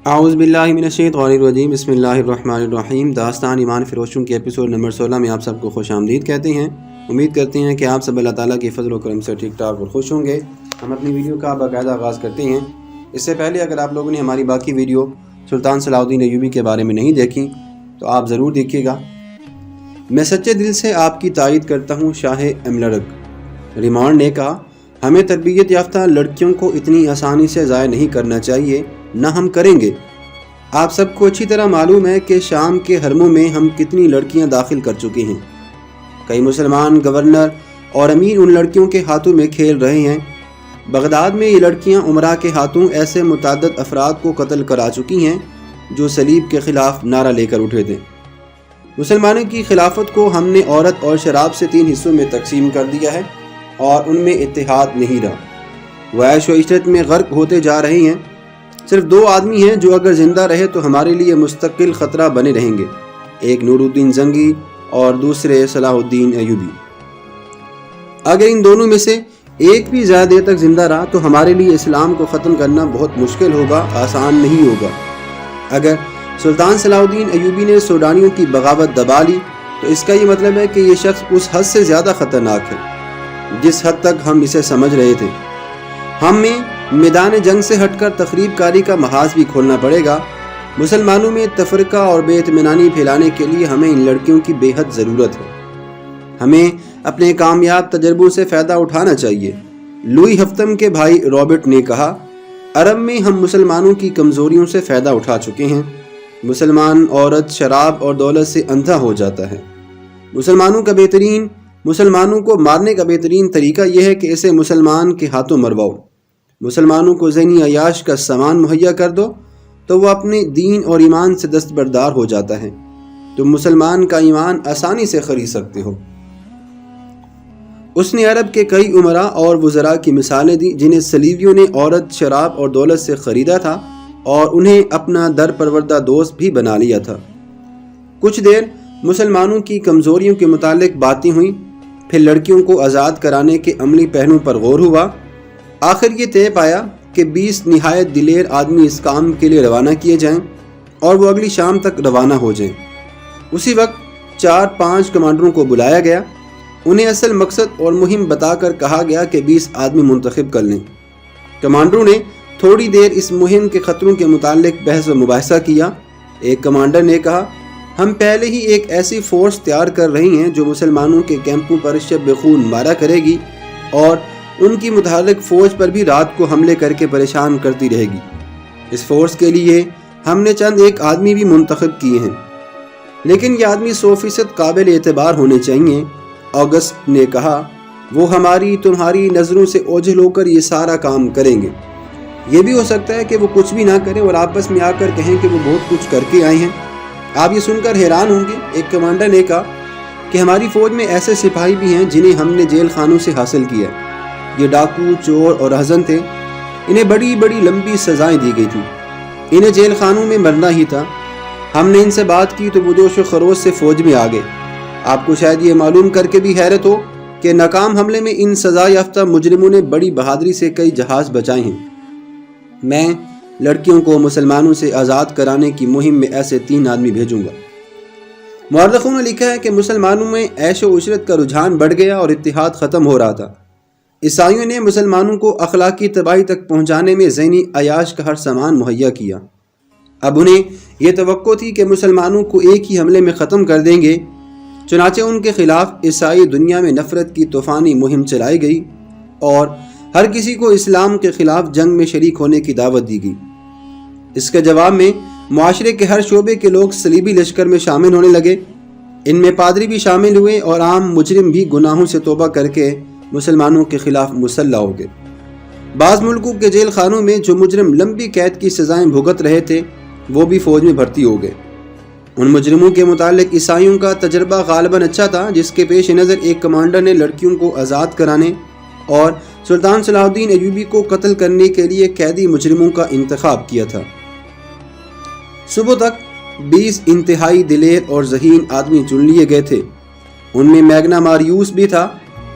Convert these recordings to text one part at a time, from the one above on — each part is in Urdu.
اعوذ باللہ من الشیطان الرجیم بسم اللہ الرحمن الرحیم۔ داستان ایمان فروشوں کے ایپیسوڈ نمبر 16 میں آپ سب کو خوش آمدید کہتے ہیں۔ امید کرتے ہیں کہ آپ سب اللہ تعالیٰ کی فضل و کرم سے ٹھیک ٹھاک اور خوش ہوں گے۔ ہم اپنی ویڈیو کا باقاعدہ آغاز کرتے ہیں۔ اس سے پہلے اگر آپ لوگوں نے ہماری باقی ویڈیو سلطان صلاح الدین ایوبی کے بارے میں نہیں دیکھی تو آپ ضرور دیکھیے گا۔ میں سچے دل سے آپ کی تائید کرتا ہوں شاہ املرک ریمانڈ نے کہا، ہمیں تربیت یافتہ لڑکیوں کو اتنی آسانی سے ضائع نہیں کرنا چاہیے، نہ ہم کریں گے۔ آپ سب کو اچھی طرح معلوم ہے کہ شام کے حرموں میں ہم کتنی لڑکیاں داخل کر چکے ہیں۔ کئی مسلمان گورنر اور امیر ان لڑکیوں کے ہاتھوں میں کھیل رہے ہیں۔ بغداد میں یہ لڑکیاں عمرہ کے ہاتھوں ایسے متعدد افراد کو قتل کرا چکی ہیں جو صلیب کے خلاف نعرہ لے کر اٹھے تھے۔ مسلمانوں کی خلافت کو ہم نے عورت اور شراب سے 3 حصوں میں تقسیم کر دیا ہے اور ان میں اتحاد نہیں رہا۔ وہ عیش و عشرت میں غرق ہوتے جا رہے ہیں۔ صرف 2 آدمی ہیں جو اگر زندہ رہے تو ہمارے لیے مستقل خطرہ بنے رہیں گے، ایک نور الدین زنگی اور دوسرے صلاح الدین ایوبی۔ اگر ان دونوں میں سے ایک بھی زیادہ دیر تک زندہ رہا تو ہمارے لیے اسلام کو ختم کرنا بہت مشکل ہوگا، آسان نہیں ہوگا۔ اگر سلطان صلاح الدین ایوبی نے سوڈانیوں کی بغاوت دبا لی تو اس کا یہ مطلب ہے کہ یہ شخص اس حد سے زیادہ خطرناک ہے جس حد تک ہم اسے سمجھ رہے تھے۔ ہمیں میدان جنگ سے ہٹ کر تخریب کاری کا محاذ بھی کھولنا پڑے گا۔ مسلمانوں میں تفرقہ اور بے اطمینانی پھیلانے کے لیے ہمیں ان لڑکیوں کی بے حد ضرورت ہے۔ ہمیں اپنے کامیاب تجربوں سے فائدہ اٹھانا چاہیے۔ لوئی ہفتم کے بھائی رابرٹ نے کہا، عرب میں ہم مسلمانوں کی کمزوریوں سے فائدہ اٹھا چکے ہیں۔ مسلمان عورت شراب اور دولت سے اندھا ہو جاتا ہے۔ مسلمانوں کو مارنے کا بہترین طریقہ یہ ہے کہ اسے مسلمان کے ہاتھوں مرواؤ۔ مسلمانوں کو ذہنی عیاش کا سامان مہیا کر دو تو وہ اپنے دین اور ایمان سے دستبردار ہو جاتا ہے۔ تم مسلمان کا ایمان آسانی سے خرید سکتے ہو۔ اس نے عرب کے کئی امراء اور وزراء کی مثالیں دی جنہیں صلیبیوں نے عورت، شراب اور دولت سے خریدا تھا اور انہیں اپنا در پروردہ دوست بھی بنا لیا تھا۔ کچھ دیر مسلمانوں کی کمزوریوں کے متعلق باتیں ہوئیں، پھر لڑکیوں کو آزاد کرانے کے عملی پہلوؤں پر غور ہوا۔ آخر یہ طے پایا کہ 20 نہایت دلیر آدمی اس کام کے لیے روانہ کیے جائیں اور وہ اگلی شام تک روانہ ہو جائیں۔ اسی وقت 4-5 کمانڈروں کو بلایا گیا۔ انہیں اصل مقصد اور مہم بتا کر کہا گیا کہ 20 آدمی منتخب کر لیں۔ کمانڈروں نے تھوڑی دیر اس مہم کے خطروں کے متعلق بحث و مباحثہ کیا۔ ایک کمانڈر نے کہا، ہم پہلے ہی ایک ایسی فورس تیار کر رہی ہیں جو مسلمانوں کے کیمپوں پر شب خون مارا کرے گی اور ان کی متحرک فوج پر بھی رات کو حملے کر کے پریشان کرتی رہے گی۔ اس فورس کے لیے ہم نے چند ایک آدمی بھی منتخب کیے ہیں، لیکن یہ آدمی 100% قابل اعتبار ہونے چاہیے۔ آگسٹ نے کہا، وہ ہماری تمہاری نظروں سے اوجھل ہو کر یہ سارا کام کریں گے۔ یہ بھی ہو سکتا ہے کہ وہ کچھ بھی نہ کریں اور آپس میں آ کر کہیں کہ وہ بہت کچھ کر کے آئے ہیں۔ آپ یہ سن کر حیران ہوں گے، ایک کمانڈر نے کہا کہ ہماری فوج میں ایسے سپاہی بھی ہیں جنہیں ہم نے جیل خانوں سے حاصل کیا۔ یہ ڈاکو، چور اور رہزن تھے۔ انہیں بڑی بڑی لمبی سزائیں دی گئی تھیں۔ انہیں جیل خانوں میں مرنا ہی تھا۔ ہم نے ان سے بات کی تو وہ جوش و خروش سے فوج میں آ گئے۔ آپ کو شاید یہ معلوم کر کے بھی حیرت ہو کہ ناکام حملے میں ان سزا یافتہ مجرموں نے بڑی بہادری سے کئی جہاز بچائے ہیں۔ میں لڑکیوں کو مسلمانوں سے آزاد کرانے کی مہم میں ایسے 3 آدمی بھیجوں گا۔ مورخوں نے لکھا ہے کہ مسلمانوں میں عیش و عشرت کا رجحان بڑھ گیا اور اتحاد ختم ہو رہا تھا۔ عیسائیوں نے مسلمانوں کو اخلاقی تباہی تک پہنچانے میں ذہنی عیاش کا ہر سامان مہیا کیا۔ اب انہیں یہ توقع تھی کہ مسلمانوں کو ایک ہی حملے میں ختم کر دیں گے، چنانچہ ان کے خلاف عیسائی دنیا میں نفرت کی طوفانی مہم چلائی گئی اور ہر کسی کو اسلام کے خلاف جنگ میں شریک ہونے کی دعوت دی گئی۔ اس کے جواب میں معاشرے کے ہر شعبے کے لوگ صلیبی لشکر میں شامل ہونے لگے۔ ان میں پادری بھی شامل ہوئے اور عام مجرم بھی گناہوں سے توبہ کر کے مسلمانوں کے خلاف مسلح ہو گئے۔ بعض ملکوں کے جیل خانوں میں جو مجرم لمبی قید کی سزائیں بھگت رہے تھے وہ بھی فوج میں بھرتی ہو گئے۔ ان مجرموں کے متعلق عیسائیوں کا تجربہ غالباً اچھا تھا، جس کے پیش نظر ایک کمانڈر نے لڑکیوں کو آزاد کرانے اور سلطان صلاح الدین ایوبی کو قتل کرنے کے لیے قیدی مجرموں کا انتخاب کیا تھا۔ صبح تک 20 انتہائی دلیر اور ذہین آدمی چن لیے گئے تھے۔ ان میں میگنا ماریوس بھی تھا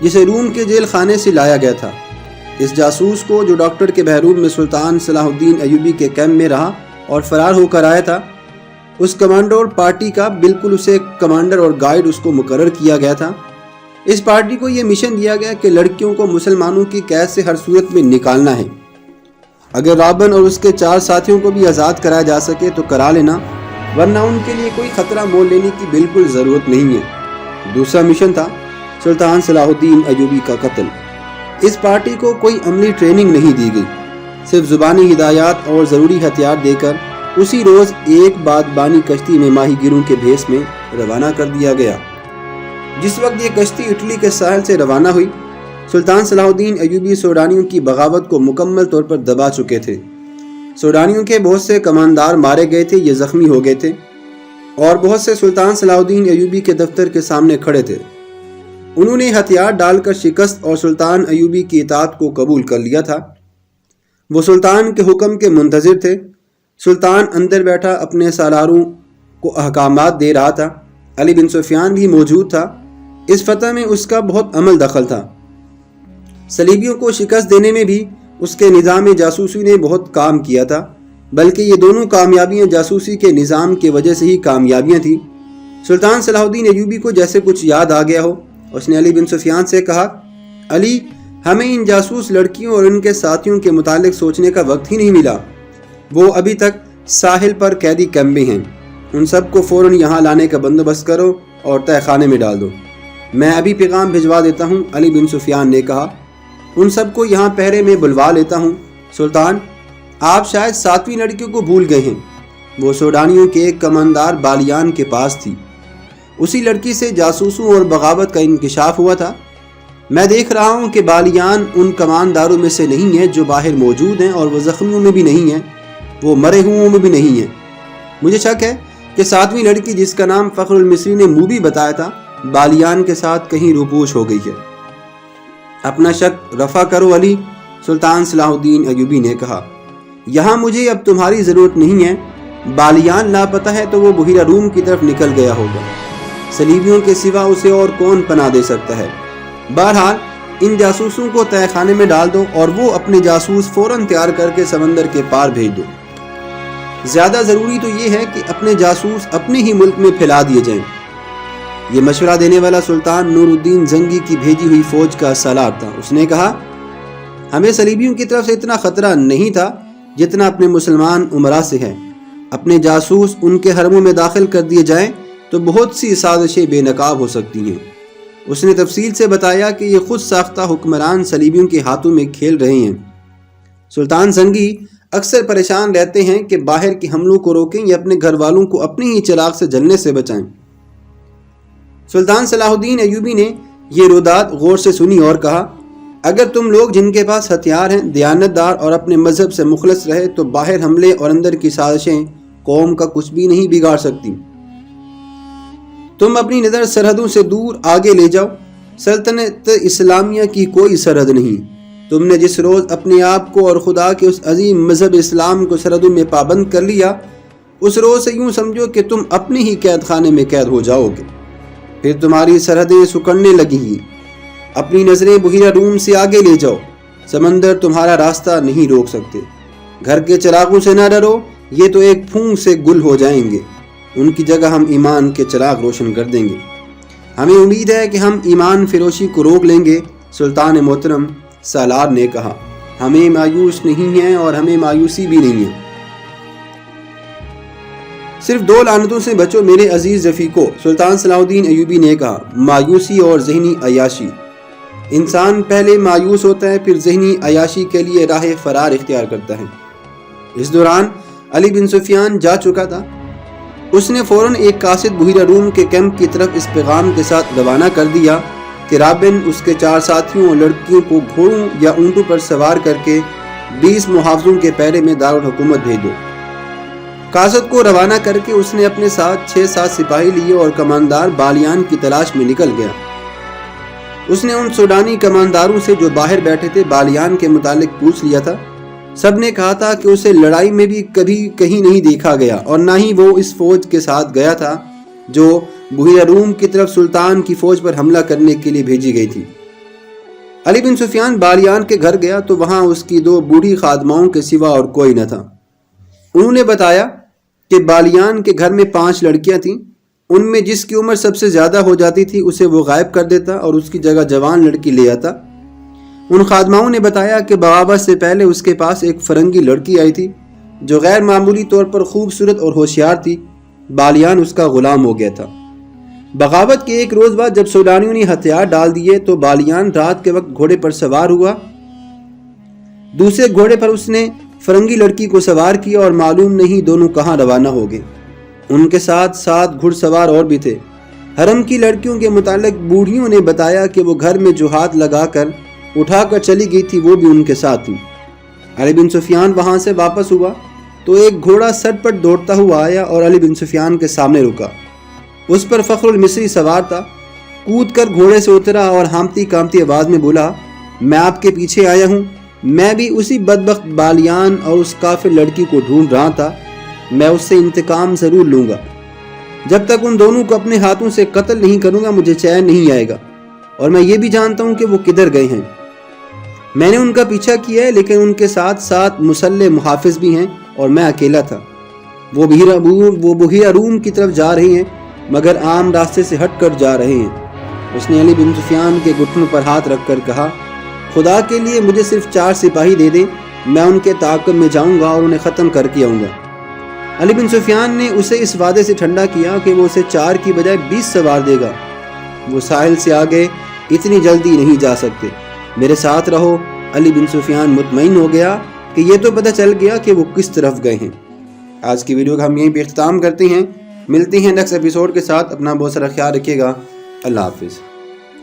جسے روم کے جیل خانے سے لایا گیا تھا۔ اس جاسوس کو جو ڈاکٹر کے بحروب میں سلطان صلاح الدین ایوبی کے کیمپ میں رہا اور فرار ہو کر آیا تھا، اس کمانڈو پارٹی کا بالکل اسے کمانڈر اور گائیڈ اس کو مقرر کیا گیا تھا۔ اس پارٹی کو یہ مشن دیا گیا کہ لڑکیوں کو مسلمانوں کی قید سے ہر صورت میں نکالنا ہے۔ اگر رابن اور اس کے 4 ساتھیوں کو بھی آزاد کرایا جا سکے تو کرا لینا، ورنہ ان کے لیے کوئی خطرہ مول لینے کی بالکل ضرورت نہیں ہے۔ دوسرا مشن تھا سلطان صلاح الدین ایوبی کا قتل۔ اس پارٹی کو کوئی عملی ٹریننگ نہیں دی گئی، صرف زبانی ہدایات اور ضروری ہتھیار دے کر اسی روز ایک بادبانی کشتی میں ماہی گیروں کے بھیس میں روانہ کر دیا گیا۔ جس وقت یہ کشتی اٹلی کے ساحل سے روانہ ہوئی، سلطان صلاح الدین ایوبی سوڈانیوں کی بغاوت کو مکمل طور پر دبا چکے تھے۔ سوڈانیوں کے بہت سے کماندار مارے گئے تھے یا زخمی ہو گئے تھے، اور بہت سے سلطان صلاح الدین ایوبی کے دفتر کے سامنے کھڑے تھے۔ انہوں نے ہتھیار ڈال کر شکست اور سلطان ایوبی کی اطاعت کو قبول کر لیا تھا۔ وہ سلطان کے حکم کے منتظر تھے۔ سلطان اندر بیٹھا اپنے سالاروں کو احکامات دے رہا تھا۔ علی بن سفیان بھی موجود تھا۔ اس فتح میں اس کا بہت عمل دخل تھا۔ صلیبیوں کو شکست دینے میں بھی اس کے نظام جاسوسی نے بہت کام کیا تھا، بلکہ یہ دونوں کامیابیاں جاسوسی کے نظام کی وجہ سے ہی کامیابیاں تھیں۔ سلطان صلاح الدین ایوبی کو جیسے کچھ یاد آ گیا ہو، اس نے علی بن سفیان سے کہا، علی، ہمیں ان جاسوس لڑکیوں اور ان کے ساتھیوں کے متعلق سوچنے کا وقت ہی نہیں ملا۔ وہ ابھی تک ساحل پر قیدی کیمپ میں ہیں۔ ان سب کو فوراً یہاں لانے کا بندوبست کرو اور تہہ خانے میں ڈال دو۔ میں ابھی پیغام بھجوا دیتا ہوں، علی بن سفیان نے کہا۔ ان سب کو یہاں پہرے میں بلوا لیتا ہوں۔ سلطان، آپ شاید 7ویں لڑکیوں کو بھول گئے ہیں۔ وہ سوڈانیوں کے ایک کماندار بالیان کے پاس تھی۔ اسی لڑکی سے جاسوسوں اور بغاوت کا انکشاف ہوا تھا۔ میں دیکھ رہا ہوں کہ بالیان ان کمانداروں میں سے نہیں ہے جو باہر موجود ہیں، اور وہ زخمیوں میں بھی نہیں ہیں، وہ مرے ہوئوں میں بھی نہیں ہیں۔ مجھے شک ہے کہ 7ویں لڑکی جس کا نام فخر المصری نے منہ بھی بتایا تھا، بالیان کے ساتھ کہیں روپوش ہو گئی ہے۔ اپنا شک رفع کرو علی، سلطان صلاح الدین ایوبی نے کہا۔ یہاں مجھے اب تمہاری ضرورت نہیں ہے۔ بالیان لاپتہ ہے تو وہ بحیرہ روم کی طرف نکل گیا ہوگا۔ صلیبیوں کے سوا اسے اور کون پناہ دے سکتا ہے؟ بہرحال ان جاسوسوں کو تہہ خانے میں ڈال دو اور وہ اپنے جاسوس فوراً تیار کر کے سمندر کے پار بھیج دو۔ زیادہ ضروری تو یہ ہے کہ اپنے جاسوس اپنے ہی ملک میں پھیلا دیے جائیں۔ یہ مشورہ دینے والا سلطان نور الدین زنگی کی بھیجی ہوئی فوج کا سالار تھا۔ اس نے کہا، ہمیں صلیبیوں کی طرف سے اتنا خطرہ نہیں تھا جتنا اپنے مسلمان امراء سے ہے۔ اپنے جاسوس ان کے حرموں میں داخل کر دیے جائیں تو بہت سی سازشیں بے نقاب ہو سکتی ہیں۔ اس نے تفصیل سے بتایا کہ یہ خود ساختہ حکمران صلیبیوں کے ہاتھوں میں کھیل رہے ہیں۔ سلطان زنگی اکثر پریشان رہتے ہیں کہ باہر کے حملوں کو روکیں یا اپنے گھر والوں کو اپنے ہی چراغ سے جلنے سے بچائیں۔ سلطان صلاح الدین ایوبی نے یہ روداد غور سے سنی اور کہا، اگر تم لوگ جن کے پاس ہتھیار ہیں دیانت دار اور اپنے مذہب سے مخلص رہے تو باہر حملے اور اندر کی سازشیں قوم کا کچھ بھی نہیں بگاڑ سکتی۔ تم اپنی نظر سرحدوں سے دور آگے لے جاؤ۔ سلطنت اسلامیہ کی کوئی سرحد نہیں۔ تم نے جس روز اپنے آپ کو اور خدا کے اس عظیم مذہب اسلام کو سرحدوں میں پابند کر لیا، اس روز سے یوں سمجھو کہ تم اپنے ہی قید خانے میں قید ہو جاؤ گے۔ پھر تمہاری سرحدیں سکڑنے لگیں گی۔ اپنی نظریں بحیرہ روم سے آگے لے جاؤ۔ سمندر تمہارا راستہ نہیں روک سکتے۔ گھر کے چراغوں سے نہ ڈرو، یہ تو ایک پھونک سے گل ہو جائیں گے۔ ان کی جگہ ہم ایمان کے چراغ روشن کر دیں گے۔ ہمیں امید ہے کہ ہم ایمان فروشی کو روک لیں گے۔ سلطان محترم، سالار نے کہا، ہمیں مایوس نہیں ہیں اور ہمیں مایوسی بھی نہیں ہے۔ صرف 2 لعنتوں سے بچو میرے عزیز رفیقو، سلطان صلاح الدین ایوبی نے کہا، مایوسی اور ذہنی عیاشی۔ انسان پہلے مایوس ہوتا ہے، پھر ذہنی عیاشی کے لیے راہ فرار اختیار کرتا ہے۔ اس دوران علی بن سفیان جا چکا تھا۔ اس نے فوراً ایک قاصد بحیرہ روم کے کیمپ کی طرف اس پیغام کے ساتھ روانہ کر دیا کہ رابن اس کے 4 ساتھیوں اور لڑکیوں کو گھوڑوں یا اونٹوں پر سوار کر کے 20 محافظوں کے پہرے میں دارالحکومت بھیج دو۔ قاصد کو روانہ کر کے اس نے اپنے ساتھ 6-7 سپاہی لیے اور کماندار بالیان کی تلاش میں نکل گیا۔ اس نے ان سوڈانی کمانداروں سے جو باہر بیٹھے تھے بالیان کے متعلق پوچھ لیا تھا۔ سب نے کہا تھا کہ اسے لڑائی میں بھی کبھی کہیں نہیں دیکھا گیا اور نہ ہی وہ اس فوج کے ساتھ گیا تھا جو بحیرہ روم کی طرف سلطان کی فوج پر حملہ کرنے کے لیے بھیجی گئی تھی۔ علی بن سفیان بالیان کے گھر گیا تو وہاں اس کی 2 بوڑھی خادماؤں کے سوا اور کوئی نہ تھا۔ انہوں نے بتایا کہ بالیان کے گھر میں 5 لڑکیاں تھیں، ان میں جس کی عمر سب سے زیادہ ہو جاتی تھی اسے وہ غائب کر دیتا اور اس کی جگہ جوان لڑکی لے آتا۔ ان خادماؤں نے بتایا کہ بغاوت سے پہلے اس کے پاس ایک فرنگی لڑکی آئی تھی جو غیر معمولی طور پر خوبصورت اور ہوشیار تھی۔ بالیان اس کا غلام ہو گیا تھا۔ بغاوت کے ایک روز بعد جب سوڈانیوں نے ہتھیار ڈال دیے تو بالیان رات کے وقت گھوڑے پر سوار ہوا۔ دوسرے گھوڑے پر اس نے فرنگی لڑکی کو سوار کیا اور معلوم نہیں دونوں کہاں روانہ ہو گئے۔ ان کے ساتھ 7 گھڑ سوار اور بھی تھے۔ حرم کی لڑکیوں کے متعلق بوڑھیوں نے بتایا کہ وہ گھر میں جو ہاتھ لگا کر اٹھا کر چلی گئی تھی وہ بھی ان کے ساتھ تھی۔ علی بن سفیان وہاں سے واپس ہوا تو ایک گھوڑا سٹ پٹ دوڑتا ہوا آیا اور علی بن سفیان کے سامنے رکا۔ اس پر فخر المصری سوار تھا۔ کود کر گھوڑے سے اترا اور ہامتی کامتی آواز میں بولا، میں آپ کے پیچھے آیا ہوں، میں بھی اسی بدبخت بالیان اور اس کافر لڑکی کو ڈھونڈ رہا تھا، میں اس سے انتقام ضرور لوں گا۔ جب تک ان دونوں کو اپنے ہاتھوں سے قتل نہیں کروں گا مجھے چین نہیں آئے گا، اور میں یہ بھی جانتا ہوں کہ وہ کدھر گئے ہیں۔ میں نے ان کا پیچھا کیا ہے لیکن ان کے ساتھ 7 مسلح محافظ بھی ہیں اور میں اکیلا تھا۔ وہ بحیرہ روم کی طرف جا رہے ہیں مگر عام راستے سے ہٹ کر جا رہے ہیں۔ اس نے علی بن سفیان کے گھٹنوں پر ہاتھ رکھ کر کہا، خدا کے لیے مجھے صرف 4 سپاہی دے دیں، میں ان کے تعاقب میں جاؤں گا اور انہیں ختم کر کے آؤں گا۔ علی بن سفیان نے اسے اس وعدے سے ٹھنڈا کیا کہ وہ اسے 4 کی بجائے 20 سوار دے گا۔ وہ ساحل سے آگے اتنی جلدی نہیں جا سکتے، میرے ساتھ رہو۔ علی بن سفیان مطمئن ہو گیا کہ یہ تو پتہ چل گیا کہ وہ کس طرف گئے ہیں۔ آج کی ویڈیو کا ہم یہیں پہ اختتام کرتے ہیں، ملتے ہیں نیکسٹ ایپیسوڈ کے ساتھ۔ اپنا بہت سارا خیال رکھیے گا، اللہ حافظ۔